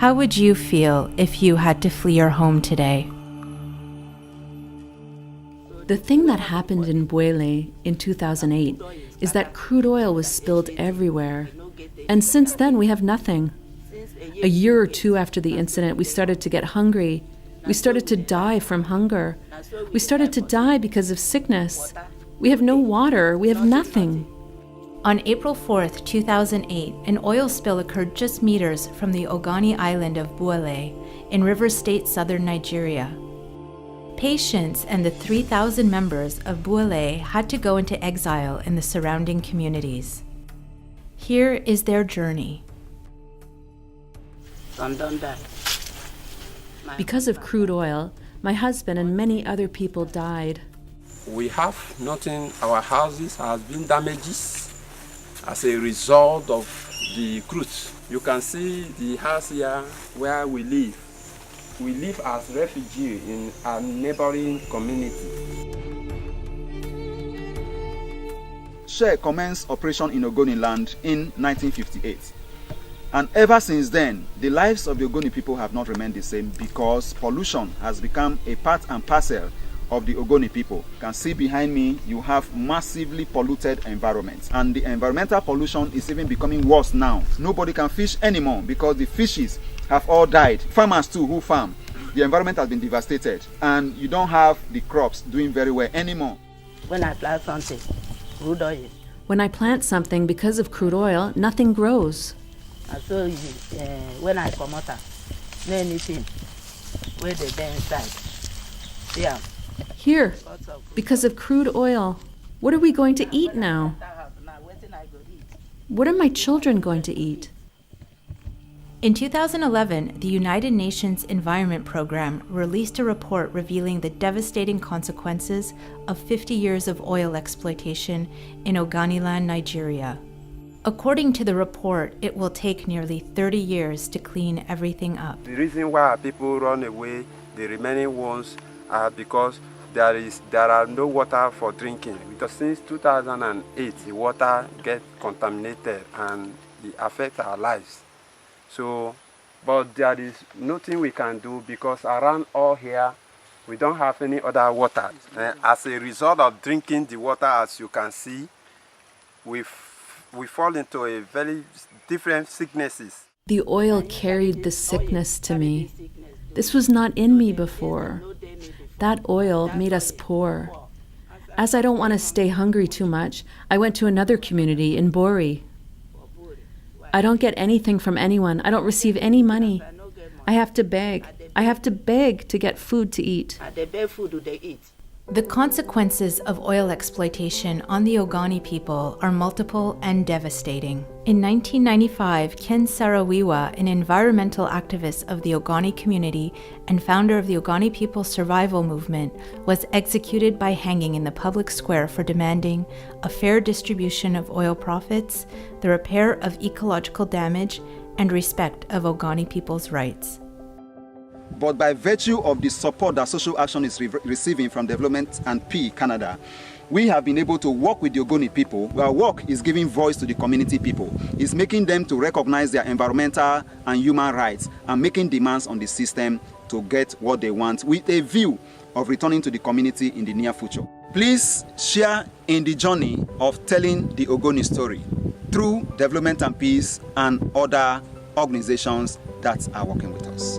How would you feel if you had to flee your home today? The thing that happened in Bue-Leh in 2008 is that crude oil was spilled everywhere. And since then, we have nothing. A year or two after the incident, we started to get hungry. We started to die from hunger. We started to die because of sickness. We have no water. We have nothing. On April 4th, 2008, an oil spill occurred just meters from the Ogoni island of Bue-Leh in River State, southern Nigeria. Patients and the 3,000 members of Bue-Leh had to go into exile in the surrounding communities. Here is their journey. Because of crude oil, my husband and many other people died. We have nothing. Our houses have been damaged as a result of the crude. You can see the house here where we live. We live as refugees in a neighboring community. Shell commenced operation in Ogoni land in 1958. And ever since then, the lives of the Ogoni people have not remained the same because pollution has become a part and parcel of the Ogoni people. You can see behind me, you have massively polluted environments. And the environmental pollution is even becoming worse now. Nobody can fish anymore because the fishes have all died. Farmers too who farm, the environment has been devastated. And you don't have the crops doing very well anymore. When I plant something, crude oil. When I plant something, because of crude oil, nothing grows. And so when I come out, no anything where they burn inside. Yeah. Here, because of crude oil. What are we going to eat now? What are my children going to eat? In 2011, the United Nations Environment Program released a report revealing the devastating consequences of 50 years of oil exploitation in Ogoniland, Nigeria. According to the report, it will take nearly 30 years to clean everything up. The reason why people run away, the remaining ones, are because there are no water for drinking. Because since 2008, the water gets contaminated and it affects our lives. So, but there is nothing we can do because around all here, we don't have any other water. As a result of drinking the water, as you can see, we fall into a very different sicknesses. The oil carried the sickness to me. This was not in me before. That oil made us poor. As I don't want to stay hungry too much, I went to another community in Bori. I don't get anything from anyone. I don't receive any money. I have to beg. I have to beg to get food to eat. The consequences of oil exploitation on the Ogoni people are multiple and devastating. In 1995, Ken Sarawiwa, an environmental activist of the Ogoni community and founder of the Ogoni People's Survival Movement, was executed by hanging in the public square for demanding a fair distribution of oil profits, the repair of ecological damage, and respect of Ogoni people's rights. But by virtue of the support that social action is receiving from Development and P Canada, we have been able to work with the Ogoni people. Our work is giving voice to the community people. It's making them to recognize their environmental and human rights and making demands on the system to get what they want with a view of returning to the community in the near future. Please share in the journey of telling the Ogoni story through Development and Peace and other organizations that are working with us.